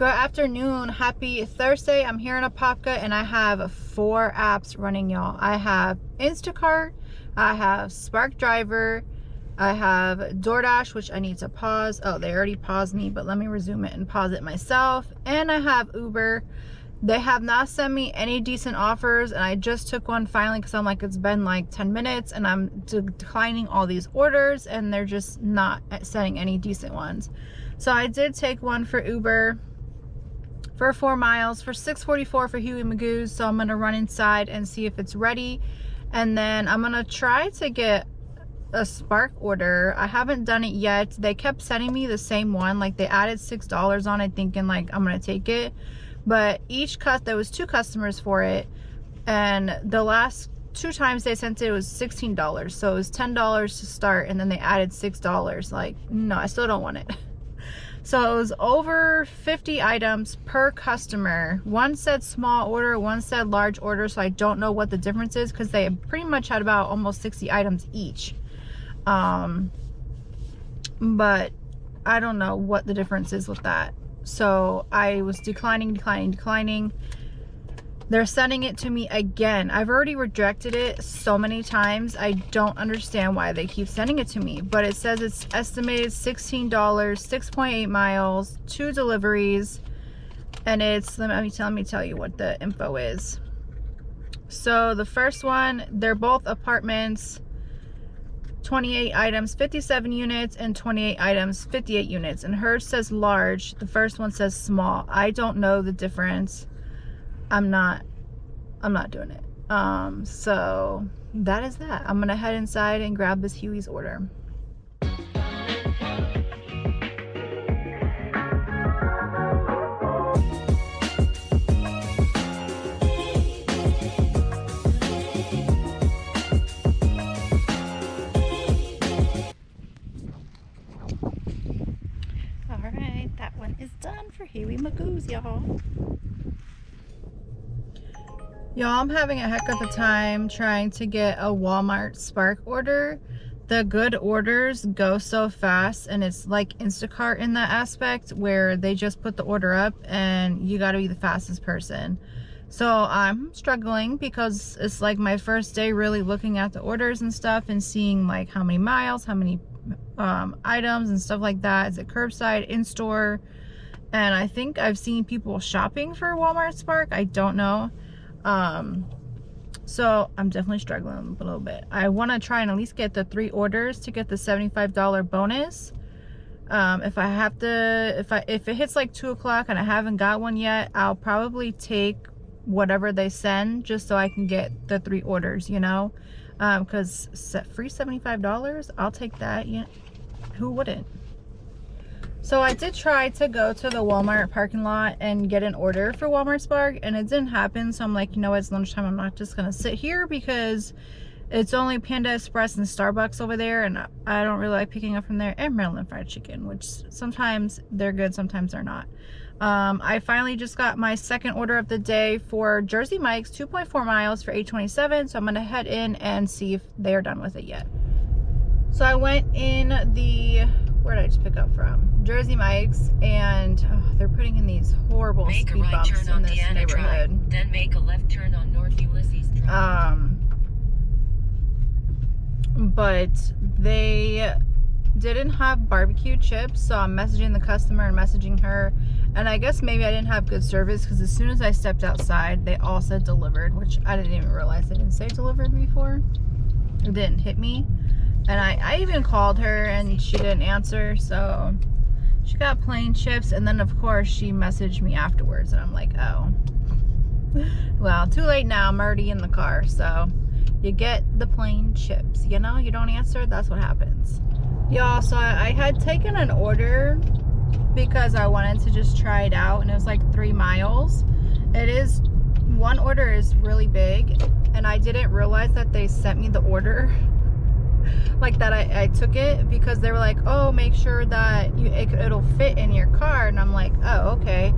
Good afternoon, happy Thursday. I'm here in Apopka and I have 4 apps running, y'all. I have Instacart, I have Spark Driver, I have DOORDASH, which I need to pause. Oh, they already paused me, but let me resume it and pause it myself. And I have Uber. They have not sent me any decent offers, and I just took one finally because I'm like, it's been like 10 minutes and I'm declining all these orders and they're just not sending any decent ones. So I did take one for Uber for 4 miles for $6.44 for Huey Magoo's. So I'm gonna run inside and see if it's ready, and then I'm gonna try to get a Spark order. I haven't done it yet. They kept sending me the same one, like they added $6 on it, thinking like I'm gonna take it, but there was 2 customers for it, and the last 2 times they sent it was $16, so it was $10 to start, and then they added $6. Like, no, I still don't want it. So it was over 50 items per customer. One said small order, one said large order, so I don't know what the difference is because they pretty much had about almost 60 items each. But I don't know what the difference is with that. So I was declining. They're sending it to me again. I've already rejected it so many times. I don't understand why they keep sending it to me. But it says it's estimated $16, 6.8 miles, 2 deliveries. And it's, let me tell you what the info is. So the first one, they're both apartments, 28 items, 57 units, and 28 items, 58 units. And hers says large. The first one says small. I don't know the difference. I'm not doing it. So that is that. I'm gonna head inside and grab this Huey's order. All right, that one is done for Huey Magoo's, y'all. Y'all, I'm having a heck of a time trying to get a Walmart Spark order. The good orders go so fast, and it's like Instacart in that aspect where they just put the order up and you got to be the fastest person. So I'm struggling because it's like my first day really looking at the orders and stuff and seeing like how many miles, how many items and stuff like that. Is it curbside, in-store? And I think I've seen people shopping for Walmart Spark. I don't know. So I'm definitely struggling a little bit. I want to try and at least get the 3 orders to get the $75 bonus. If it hits like 2 o'clock and I haven't got one yet, I'll probably take whatever they send just so I can get the 3 orders, you know, because free $75, I'll take that. Yeah, who wouldn't? So I did try to go to the Walmart parking lot and get an order for Walmart Spark, and it didn't happen. So I'm like, you know, it's lunchtime. I'm not just gonna sit here because it's only Panda Express and Starbucks over there, and I don't really like picking up from there, and Maryland Fried Chicken, which sometimes they're good, sometimes they're not. I finally just got my second order of the day for Jersey Mike's, 2.4 miles for $8.27. So I'm gonna head in and see if they're done with it yet. So I went in where did I just pick up from? Jersey Mike's, and they're putting in these horrible speed bumps in this neighborhood. Then make a left turn on North Ulysses Drive. But they didn't have barbecue chips, so I'm messaging the customer and messaging her, and I guess maybe I didn't have good service because as soon as I stepped outside, they all said delivered, which I didn't even realize they didn't say delivered before. It didn't hit me. And I even called her and she didn't answer, so she got plain chips, and then of course she messaged me afterwards, and I'm like, oh, well, too late now. I'm already in the car. So you get the plain chips, you know, you don't answer, that's what happens. Y'all, so I had taken an order because I wanted to just try it out, and it was like 3 miles. One order is really big, and I didn't realize that they sent me the order like that. I took it because they were like, oh, make sure that it'll fit in your car, and I'm like, oh, okay.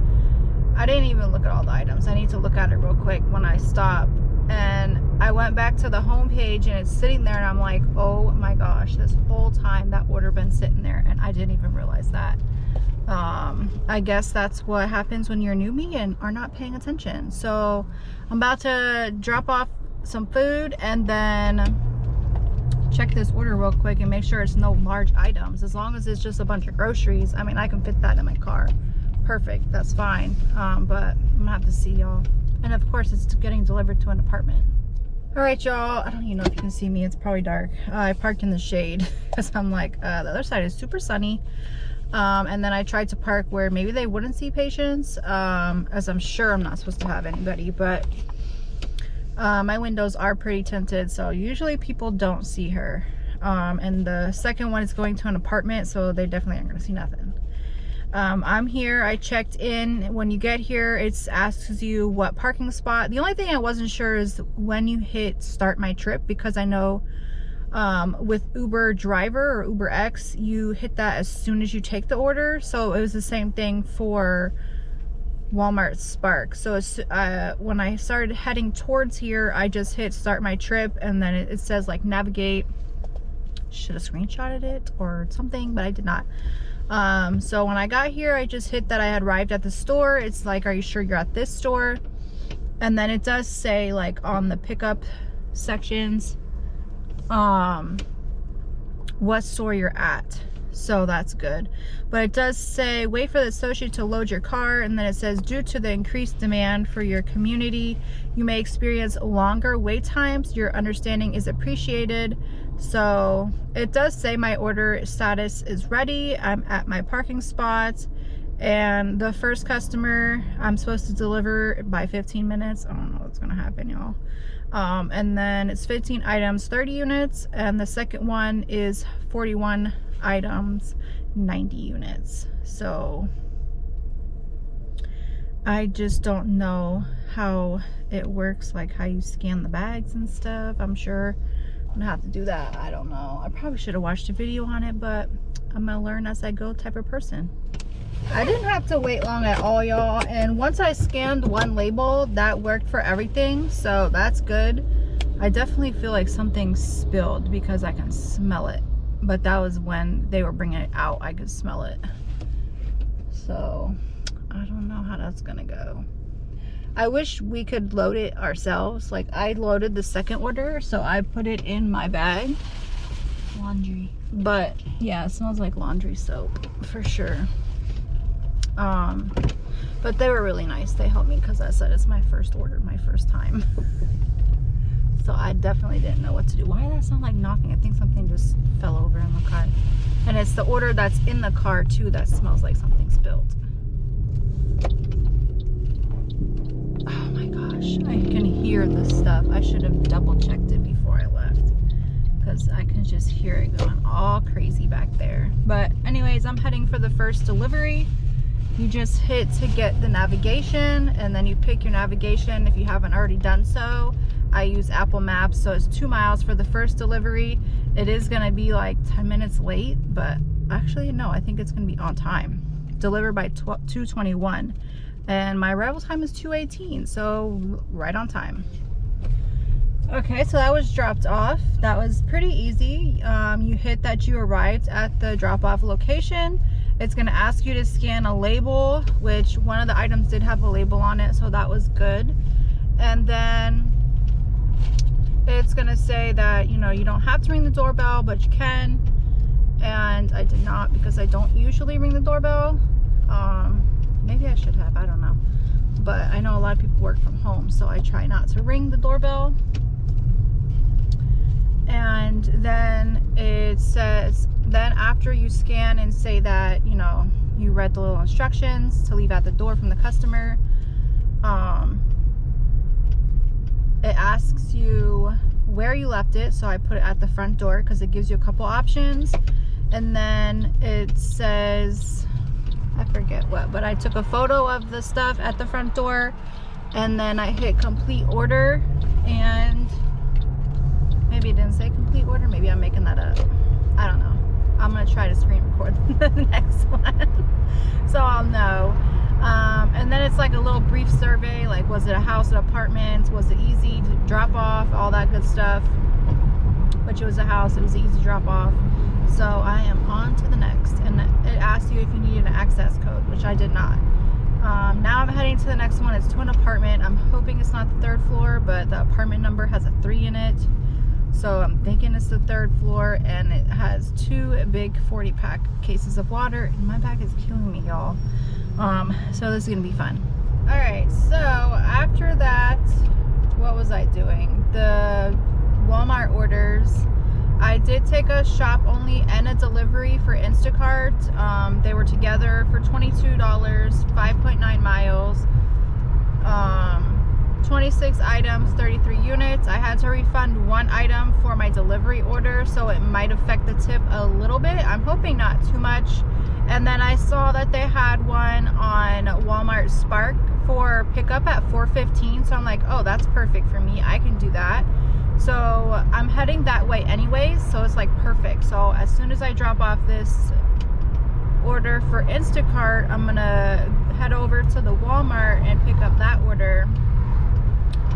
I didn't even look at all the items. I need to look at it real quick when I stop. And I went back to the home page and it's sitting there, and I'm like, oh my gosh, this whole time that order been sitting there and I didn't even realize that. I guess that's what happens when you're a newbie and are not paying attention. So I'm about to drop off some food and then check this order real quick and make sure it's no large items. As long as it's just a bunch of groceries, I mean, I can fit that in my car. Perfect, that's fine. But I'm gonna have to see y'all. And of course, it's getting delivered to an apartment. All right, y'all, I don't even know if you can see me. It's probably dark. I parked in the shade because I'm like, the other side is super sunny. And then I tried to park where maybe they wouldn't see patients, as I'm sure I'm not supposed to have anybody, but my windows are pretty tinted, so usually people don't see her. And the second one is going to an apartment, so they definitely aren't gonna see nothing. I'm here, I checked in. When you get here, it asks you what parking spot. The only thing I wasn't sure is when you hit start my trip, because I know with Uber Driver or Uber X, you hit that as soon as you take the order. So it was the same thing for Walmart Spark. So when I started heading towards here, I just hit start my trip, and then it says like navigate. Should have screenshotted it or something, but I did not. So when I got here, I just hit that I had arrived at the store. It's like, are you sure you're at this store? And then it does say like on the pickup sections what store you're at, so that's good. But it does say wait for the associate to load your car, and then it says due to the increased demand for your community, you may experience longer wait times. Your understanding is appreciated. So it does say my order status is ready. I'm at my parking spot, and the first customer I'm supposed to deliver by 15 minutes. I don't know what's gonna happen, y'all. And then it's 15 items, 30 units, and the second one is 41 items, 90 units. So I just don't know how it works, like how you scan the bags and stuff. I'm sure I'm gonna have to do that. I don't know. I probably should have watched a video on it, but I'm gonna learn as I go type of person. I didn't have to wait long at all, y'all, and once I scanned one label, that worked for everything, so that's good. I definitely feel like something spilled because I can smell it, but that was when they were bringing it out. I could smell it, so I don't know how that's gonna go. I wish we could load it ourselves. Like, I loaded the second order, so I put it in my bag. Laundry, but yeah, it smells like laundry soap for sure. But they were really nice. They helped me because I said it's my first order, my first time. So I definitely didn't know what to do. Why does that sound like knocking? I think something just fell over in the car. And it's the order that's in the car too that smells like something spilled. Oh my gosh, I can hear the stuff. I should have double checked it before I left, because I can just hear it going all crazy back there. But anyways, I'm heading for the first delivery. You just hit to get the navigation, and then you pick your navigation if you haven't already done so. I use Apple Maps, so it's 2 miles for the first delivery. It is gonna be like 10 minutes late, but actually no, I think it's gonna be on time. Delivered by 2:21, and my arrival time is 2:18, so right on time. Okay, so that was dropped off. That was pretty easy. You hit that you arrived at the drop-off location. It's gonna ask you to scan a label, which one of the items did have a label on it, so that was good. And then it's gonna say that, you know, you don't have to ring the doorbell, but you can. And I did not, because I don't usually ring the doorbell. Maybe I should have, I don't know. But I know a lot of people work from home, so I try not to ring the doorbell. And then it says, then after you scan and say that, you know, you read the little instructions to leave at the door from the customer, it asks you where you left it. So I put it at the front door because it gives you a couple options. And then it says, I forget what, but I took a photo of the stuff at the front door, and then I hit complete order, and maybe it didn't say complete order. Maybe I'm making that up. I don't know. I'm gonna try to screen record the next one so I'll know. And then it's like a little brief survey, like was it a house, an apartment, was it easy to drop off, all that good stuff. Which it was a house, it was an easy drop off. So I am on to the next, and it asks you if you needed an access code, which I did not. Now I'm heading to the next one. It's to an apartment. I'm hoping it's not the 3rd floor, but the apartment number has a 3 in it. So I'm thinking it's the 3rd floor, and it has 2 big 40-pack cases of water, and my bag is killing me, y'all. So this is gonna be fun. All right, so after that, what was I doing? The Walmart orders. I did take a shop only and a delivery for Instacart. They were together for $22, 5.9 miles, 26 items, 33 units. I had to refund 1 item for my delivery order, so it might affect the tip a little bit. I'm hoping not too much. And then I saw that they had one on Walmart Spark for pickup at $4.15, so I'm like, oh, that's perfect for me. I can do that. So I'm heading that way anyways, so it's like perfect. So as soon as I drop off this order for Instacart, I'm gonna head over to the Walmart and pick up that order.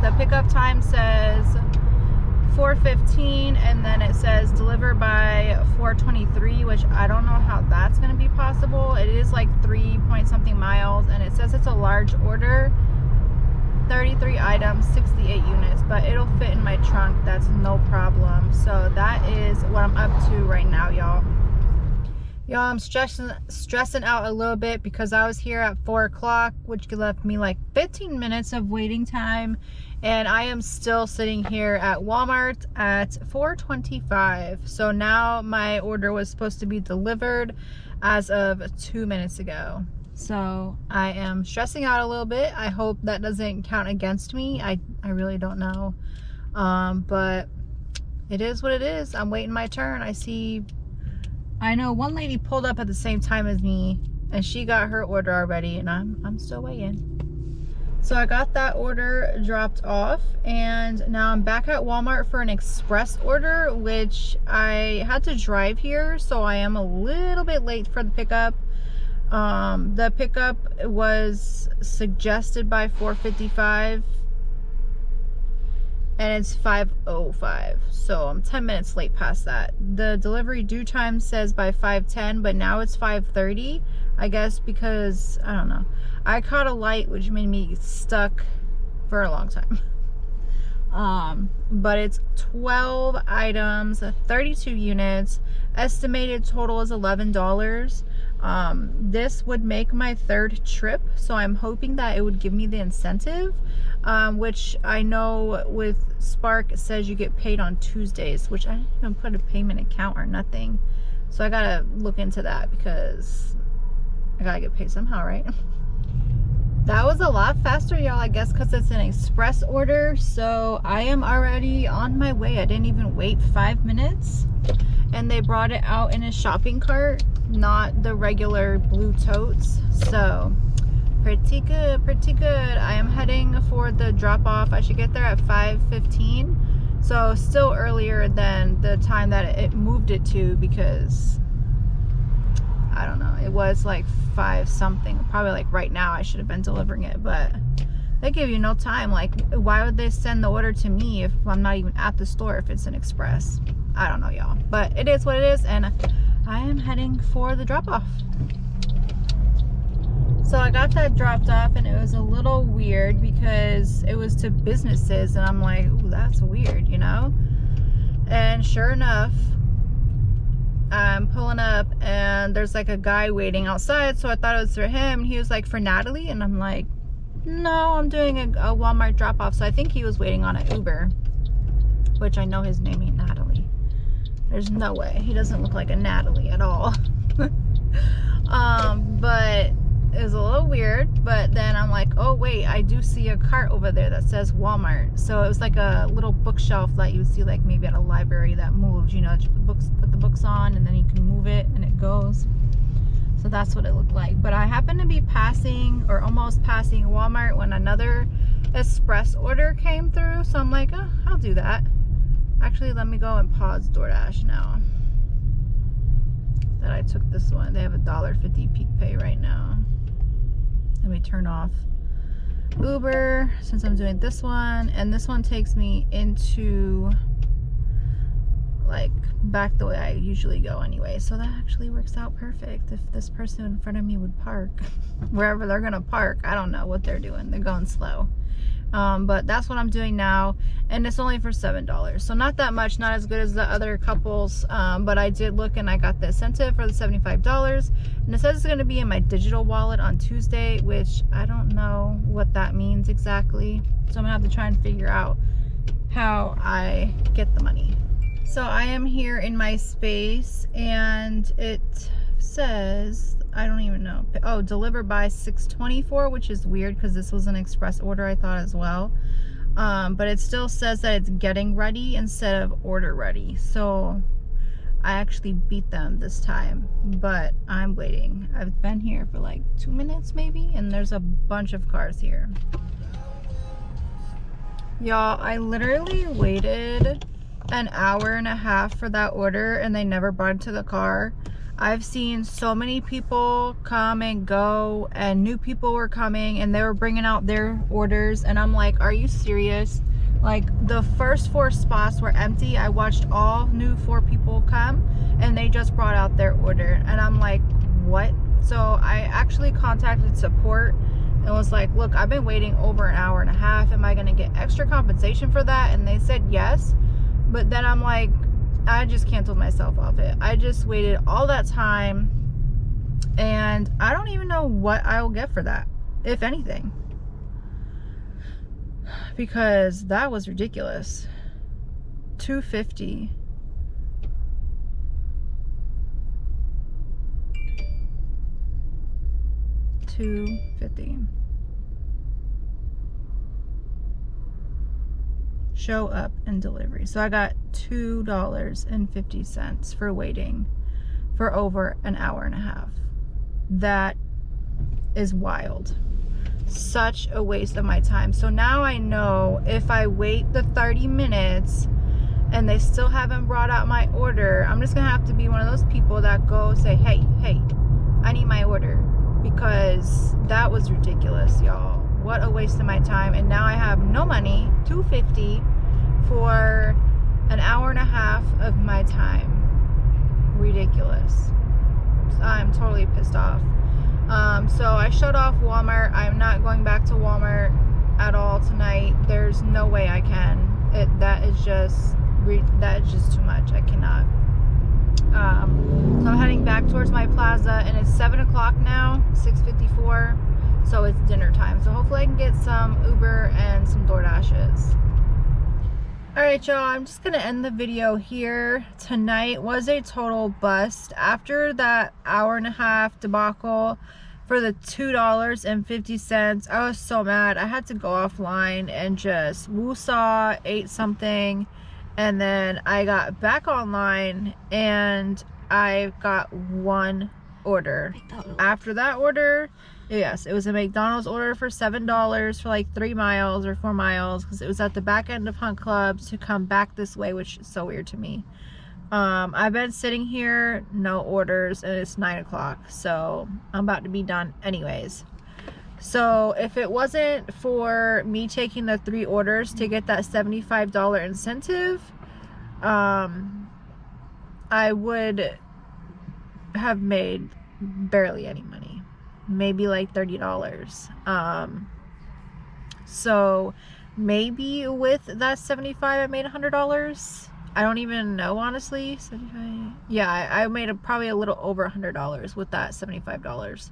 The pickup time says 4:15, and then it says deliver by 4:23, which I don't know how that's gonna be possible. It is like 3 point something miles, and it says it's a large order, 33 items, 68 units, but it'll fit in my trunk. That's no problem. So that is what I'm up to right now, y'all. Y'all, I'm stressing out a little bit because I was here at 4 o'clock, which left me like 15 minutes of waiting time, and I am still sitting here at Walmart at 4:25. So now my order was supposed to be delivered as of 2 minutes ago. So I am stressing out a little bit. I hope that doesn't count against me. I really don't know. But it is what it is. I'm waiting my turn. I know one lady pulled up at the same time as me, and she got her order already, and I'm still waiting. So I got that order dropped off, and now I'm back at Walmart for an express order, which I had to drive here, so I am a little bit late for the pickup. The pickup was suggested by 4:55, and it's 5:05, so I'm 10 minutes late past that. The delivery due time says by 5:10, but now it's 5:30, I guess, because I don't know, I caught a light which made me stuck for a long time. But it's 12 items, 32 units, estimated total is $11. This would make my 3rd trip, so I'm hoping that it would give me the incentive, which I know with Spark it says you get paid on Tuesdays, which I didn't even put a payment account or nothing, so I gotta look into that because I gotta get paid somehow, right? That was a lot faster, y'all, I guess because it's an express order. So I am already on my way. I didn't even wait 5 minutes, and they brought it out in a shopping cart, not the regular blue totes. So pretty good, pretty good. I am heading for the drop off. I should get there at 5:15, so still earlier than the time that it moved it to, because I don't know, it was like 5 something, probably like right now I should have been delivering it, but they give you no time. Like, why would they send the order to me if I'm not even at the store if it's an express? I don't know, y'all, but it is what it is, and I am heading for the drop off. So I got that dropped off, and it was a little weird because it was to businesses, and I'm like, ooh, that's weird, you know? And sure enough, I'm pulling up, and there's like a guy waiting outside, so I thought it was for him. He was like, for Natalie, and I'm like, no, I'm doing a Walmart drop off. So I think he was waiting on an Uber, which I know his name ain't Natalie. There's no way. He doesn't look like a Natalie at all. But it was a little weird. But then I'm like, oh wait, I do see a cart over there that says Walmart. So it was like a little bookshelf that you would see like maybe at a library that moves, you know, put the books on, and then you can move it and it goes. So that's what it looked like. But I happened to be passing, or almost passing, Walmart when another express order came through. So I'm like, oh, I'll do that. Actually, let me go and pause DoorDash now that I took this one. They have a $1.50 peak pay right now. Let me turn off Uber since I'm doing this one, and this one takes me into like back the way I usually go anyway. So that actually works out perfect. If this person in front of me would park wherever they're gonna park, I don't know what they're doing. They're going slow. But that's what I'm doing now, and it's only for $7, so not that much, not as good as the other couples, but I did look and I got the incentive for the $75, and it says it's going to be in my digital wallet on Tuesday, which I don't know what that means exactly, so I'm gonna have to try and figure out how I get the money. So I am here in my space, and it says, I don't even know, oh, deliver by 6/24, which is weird because this was an express order, I thought, as well. But it still says that it's getting ready instead of order ready, so I actually beat them this time, but I'm waiting. I've been here for like 2 minutes maybe, and there's a bunch of cars here. Y'all, I literally waited an hour and a half for that order, and they never brought it to the car. I've seen so many people come and go, and new people were coming and they were bringing out their orders, and I'm like, are you serious? Like, the first 4 spots were empty. I watched all new 4 people come, and they just brought out their order, and I'm like, what? So I actually contacted support and was like, look, I've been waiting over an hour and a half. Am I gonna get extra compensation for that? And they said yes. But then I'm like, I just canceled myself off it. I just waited all that time, and I don't even know what I will get for that, if anything, because that was ridiculous. $250. $250. Show up and delivery. So I got $2.50 for waiting for over an hour and a half. That is wild. Such a waste of my time. So now I know if I wait the 30 minutes and they still haven't brought out my order, I'm just gonna have to be one of those people that go say, hey, I need my order, because that was ridiculous, y'all. What a waste of my time. And now I have no money. $250 for an hour and a half of my time. Ridiculous. I'm totally pissed off. So I shut off Walmart. I'm not going back to Walmart at all tonight. There's no way I can. That is just too much. I cannot. So I'm heading back towards my plaza, and it's 7 o'clock now, 6:54. So it's dinner time. So hopefully I can get some Uber and some DoorDashes. Alright, y'all, I'm just going to end the video here. Tonight was a total bust. After that hour and a half debacle for the $2.50, I was so mad. I had to go offline and just woo-saw, ate something, and then I got back online and I got one order. After that order, yes, it was a McDonald's order for $7 for like 3 miles or 4 miles, because it was at the back end of Hunt Club to come back this way, which is so weird to me. I've been sitting here, no orders, and it's 9 o'clock, so I'm about to be done anyways. So if it wasn't for me taking the 3 orders to get that $75 incentive, I would have made barely any money, maybe like $30. So maybe with that 75 I made $100. I don't even know, honestly. 75, yeah, I made probably a little over $100 with that $75.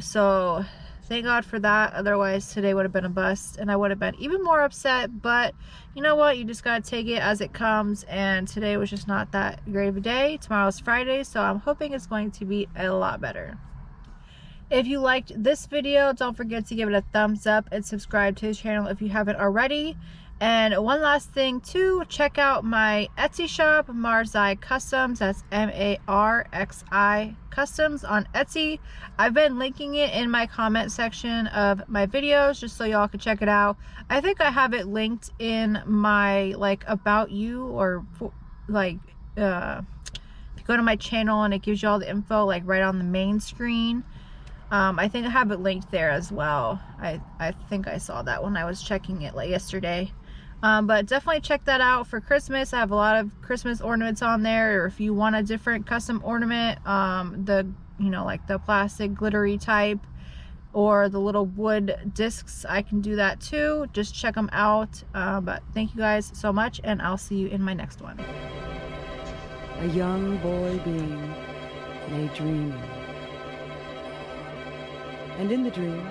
So thank God for that. Otherwise today would have been a bust, and I would have been even more upset. But you know what, you just gotta take it as it comes, and today was just not that great of a day. Tomorrow's Friday, so I'm hoping it's going to be a lot better. If you liked this video, don't forget to give it a thumbs up and subscribe to the channel if you haven't already. And one last thing too, check out my Etsy shop, Marlee Customs. That's M-A-R-X-I Customs on Etsy. I've been linking it in my comment section of my videos just so y'all can check it out. I think I have it linked in my like about you, or like if you go to my channel and it gives you all the info like right on the main screen. I think I have it linked there as well. I think I saw that when I was checking it like yesterday. But definitely check that out for Christmas. I have a lot of Christmas ornaments on there, or if you want a different custom ornament, like the plastic glittery type or the little wood discs, I can do that too. Just check them out. But thank you guys so much, and I'll see you in my next one. A young boy being lay dreaming, and in the dream